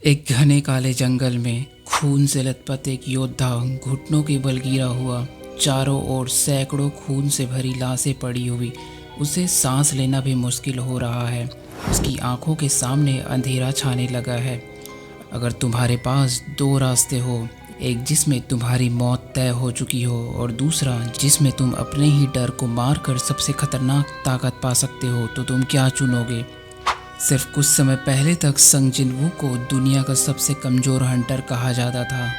एक घने काले जंगल में खून से लथपथ एक योद्धा घुटनों के बल गिरा हुआ। चारों ओर सैकड़ों खून से भरी लाशें पड़ी हुई। उसे सांस लेना भी मुश्किल हो रहा है। उसकी आंखों के सामने अंधेरा छाने लगा है। अगर तुम्हारे पास दो रास्ते हो, एक जिसमें तुम्हारी मौत तय हो चुकी हो और दूसरा जिसमें तुम अपने ही डर को मारकर सबसे खतरनाक ताकत पा सकते हो, तो तुम क्या चुनोगे? सिर्फ कुछ समय पहले तक संग जिनवू को दुनिया का सबसे कमज़ोर हंटर कहा जाता था।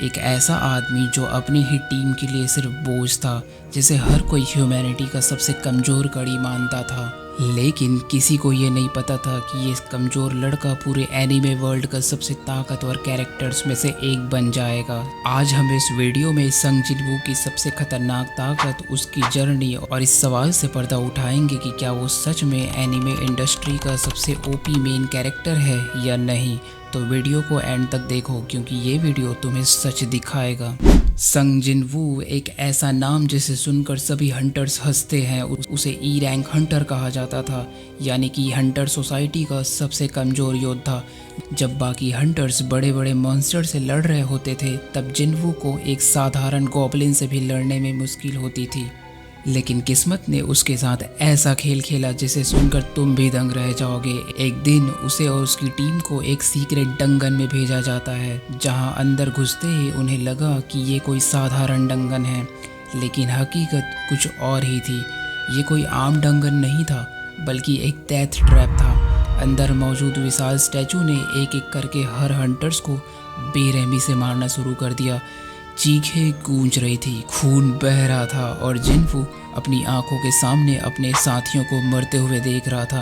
एक ऐसा आदमी जो अपनी ही टीम के लिए सिर्फ बोझ था, जिसे हर कोई ह्यूमैनिटी का सबसे कमज़ोर कड़ी मानता था। लेकिन किसी को ये नहीं पता था कि ये कमज़ोर लड़का पूरे एनीमे वर्ल्ड का सबसे ताकतवर कैरेक्टर्स में से एक बन जाएगा। आज हम इस वीडियो में संग जिनवू की सबसे खतरनाक ताकत, उसकी जर्नी और इस सवाल से पर्दा उठाएंगे कि क्या वो सच में एनीमे इंडस्ट्री का सबसे ओपी मेन कैरेक्टर है या नहीं। तो वीडियो को एंड तक देखो, क्योंकि ये वीडियो तुम्हें सच दिखाएगा। संग जिनवू एक ऐसा नाम जिसे सुनकर सभी हंटर्स हंसते हैं। उसे ई रैंक हंटर कहा जाता था, यानी कि हंटर सोसाइटी का सबसे कमज़ोर योद्धा। जब बाकी हंटर्स बड़े बड़े मॉन्स्टर से लड़ रहे होते थे, तब जिनवू को एक साधारण गॉब्लिन से भी लड़ने में मुश्किल होती थी। लेकिन किस्मत ने उसके साथ ऐसा खेल खेला जिसे सुनकर तुम भी दंग रह जाओगे। एक दिन उसे और उसकी टीम को एक सीक्रेट डंगन में भेजा जाता है, जहां अंदर घुसते ही उन्हें लगा कि ये कोई साधारण डंगन है, लेकिन हकीकत कुछ और ही थी। ये कोई आम डंगन नहीं था, बल्कि एक डेथ ट्रैप था। अंदर मौजूद विशाल स्टैचू ने एक एक करके हर हंटर्स को बेरहमी से मारना शुरू कर दिया। चीखें गूंज रही थी, खून बह रहा था और जिनवू अपनी आंखों के सामने अपने साथियों को मरते हुए देख रहा था।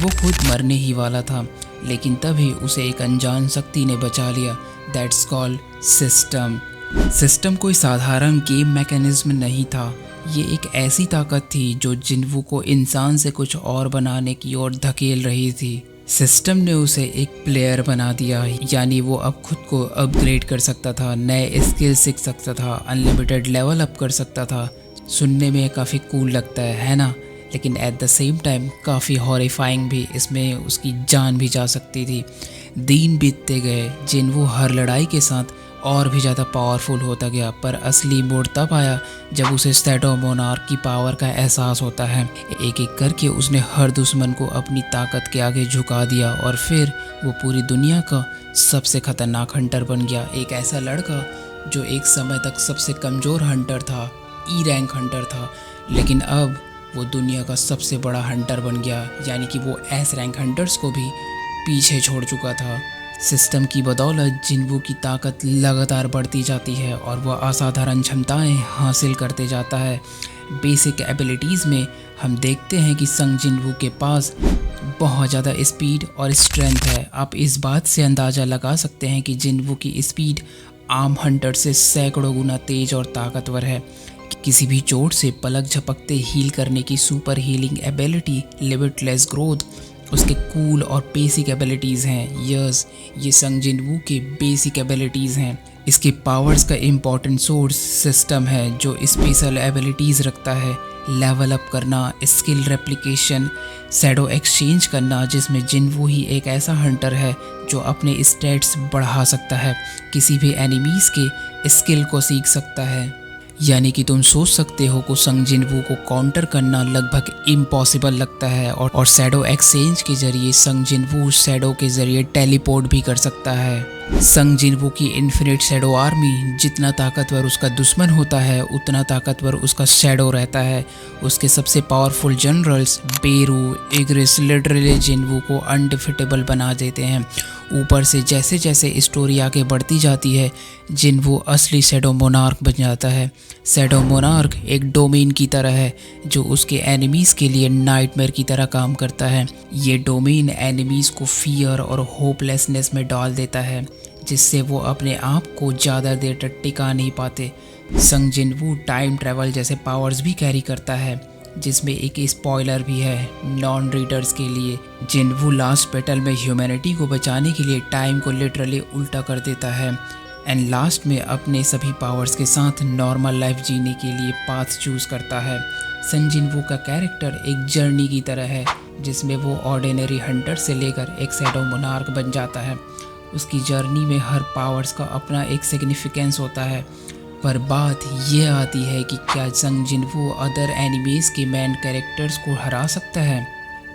वो खुद मरने ही वाला था, लेकिन तभी उसे एक अनजान शक्ति ने बचा लिया। That's called system. सिस्टम कोई साधारण गेम मैकेनिज्म नहीं था। ये एक ऐसी ताकत थी जो जिनवू को इंसान से कुछ और बनाने की ओर धकेल रही थी। सिस्टम ने उसे एक प्लेयर बना दिया, यानी वो अब खुद को अपग्रेड कर सकता था, नए स्किल सीख सकता था, अनलिमिटेड लेवल अप कर सकता था। सुनने में काफ़ी कूल लगता है ना? लेकिन एट द सेम टाइम काफ़ी हॉरिफाइंग भी। इसमें उसकी जान भी जा सकती थी। दिन बीतते गए, जिनवू हर लड़ाई के साथ और भी ज़्यादा पावरफुल होता गया, पर असली मोड़ तब आया जब उसे शैडो मोनार्क की पावर का एहसास होता है। एक एक करके उसने हर दुश्मन को अपनी ताकत के आगे झुका दिया और फिर वो पूरी दुनिया का सबसे खतरनाक हंटर बन गया। एक ऐसा लड़का जो एक समय तक सबसे कमज़ोर हंटर था, ई रैंक हंटर था, लेकिन अब वो दुनिया का सबसे बड़ा हंटर बन गया, यानी कि वो एस रैंक हंटर्स को भी पीछे छोड़ चुका था। सिस्टम की बदौलत जिनवू की ताकत लगातार बढ़ती जाती है और वह असाधारण क्षमताएं हासिल करते जाता है। बेसिक एबिलिटीज़ में हम देखते हैं कि संग जिनवू के पास बहुत ज़्यादा स्पीड और स्ट्रेंथ है। आप इस बात से अंदाज़ा लगा सकते हैं कि जिनवू की स्पीड आम हंटर से सैकड़ों गुना तेज और ताकतवर है। किसी भी चोट से पलक झपकते हील करने की super healing ability, limitless growth उसके कूल और बेसिक एबिलिटीज़ हैं। ये संग जिनवू के बेसिक एबिलिटीज़ हैं। इसके पावर्स का इम्पॉर्टेंट सोर्स सिस्टम है, जो स्पेशल एबिलिटीज़ रखता है। लेवल अप करना, स्किल रेप्लिकेशन, शैडो एक्सचेंज करना, जिसमें जिनवू ही एक ऐसा हंटर है जो अपने स्टेट्स बढ़ा सकता है, किसी भी एनिमीज़ के स्किल को सीख सकता है। यानी कि तुम सोच सकते हो कि संग जिनवू को काउंटर करना लगभग इम्पॉसिबल लगता है। और शैडो एक्सचेंज के जरिए संग जिनवू शैडो के जरिए टेलीपोर्ट भी कर सकता है। संग जिनवू की इन्फिनिट शैडो आर्मी, जितना ताकतवर उसका दुश्मन होता है उतना ताकतवर उसका शैडो रहता है। उसके सबसे पावरफुल जनरल्स बेरू, इग्रिस लिटरली जिनवू को अनडिफिटेबल बना देते हैं। ऊपर से जैसे जैसे स्टोरी आगे बढ़ती जाती है, जिनवू असली शैडो मोनार्क बन जाता है। शैडो मोनार्क एक डोमेन की तरह है जो उसके एनिमीज़ के लिए नाइटमेयर की तरह काम करता है। ये डोमेन एनिमीज़ को फियर और होपलेसनेस में डाल देता है, जिससे वो अपने आप को ज़्यादा देर तक टिका नहीं पाते। संग जिनवू टाइम ट्रैवल जैसे पावर्स भी कैरी करता है, जिसमें एक स्पॉइलर भी है नॉन रीडर्स के लिए। जिनवू लास्ट बैटल में ह्यूमैनिटी को बचाने के लिए टाइम को लिटरली उल्टा कर देता है एंड लास्ट में अपने सभी पावर्स के साथ नॉर्मल लाइफ जीने के लिए पाथ चूज़ करता है। संग जिनवू का कैरेक्टर एक जर्नी की तरह है, जिसमें वो ऑर्डिनरी हंटर से लेकर एक शैडो मोनार्क बन जाता है। उसकी जर्नी में हर पावर्स का अपना एक सिग्निफिकेंस होता है। पर बात यह आती है कि क्या संग जिनवू अदर एनिमीज के मेन कैरेक्टर्स को हरा सकता है?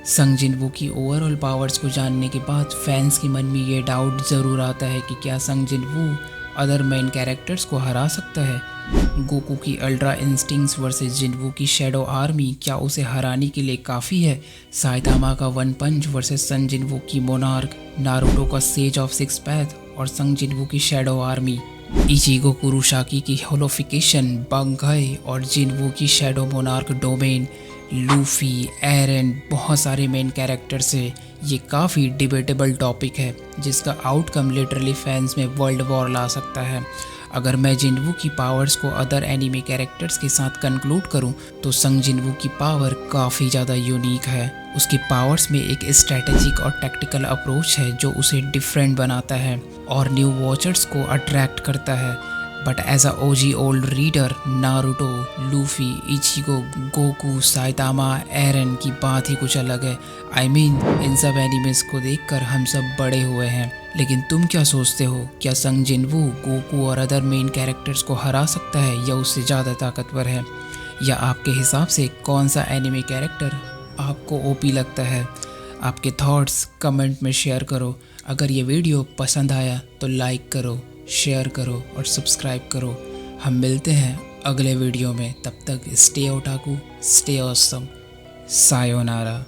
संग जिनवू की ओवरऑल पावर्स को जानने के बाद फैंस के मन में ये डाउट ज़रूर आता है कि क्या संग जिनवू अदर मेन कैरेक्टर्स को हरा सकता है? गोकू की अल्ट्रा इंस्टिंक्ट्स वर्सेस जिनवू की शैडो आर्मी क्या उसे हराने के लिए काफ़ी है? साइतामा का वन पंच वर्सेस सन जिनवू की मोनार्क, नारुतो का सेज ऑफ सिक्स पैथ और संग जिनवू की शैडो आर्मी, इचिगो कुरुशाकी की होलोफिकेशन, बंगाई और जिनवू की शैडो मोनार्क डोमेन, लूफी, एरन, बहुत सारे मेन कैरेक्टर्स है। ये काफ़ी डिबेटेबल टॉपिक है जिसका आउटकम लिटरली फैंस में वर्ल्ड वॉर ला सकता है। अगर मैं जिनवू की पावर्स को अदर एनिमे कैरेक्टर्स के साथ कंक्लूड करूं तो संग जिनवू की पावर काफ़ी ज़्यादा यूनिक है। उसकी पावर्स में एक स्ट्रैटेजिक और टैक्टिकल अप्रोच है जो उसे डिफरेंट बनाता है और न्यू वॉचर्स को अट्रैक्ट करता है। But as a OG old reader, Naruto, Luffy, Ichigo, Goku, Saitama, Eren की बात ही कुछ अलग है। इन सब एनिमेस को देखकर हम सब बड़े हुए हैं। लेकिन तुम क्या सोचते हो? क्या संग जिनवू गोकू और अदर मेन कैरेक्टर्स को हरा सकता है या उससे ज़्यादा ताकतवर है? या आपके हिसाब से कौन सा एनिमे कैरेक्टर आपको ओपी लगता है? आपके थॉट्स कमेंट में शेयर करो। अगर ये वीडियो पसंद आया तो लाइक करो, शेयर करो और सब्सक्राइब करो। हम मिलते हैं अगले वीडियो में। तब तक stay otaku, stay awesome, sayonara.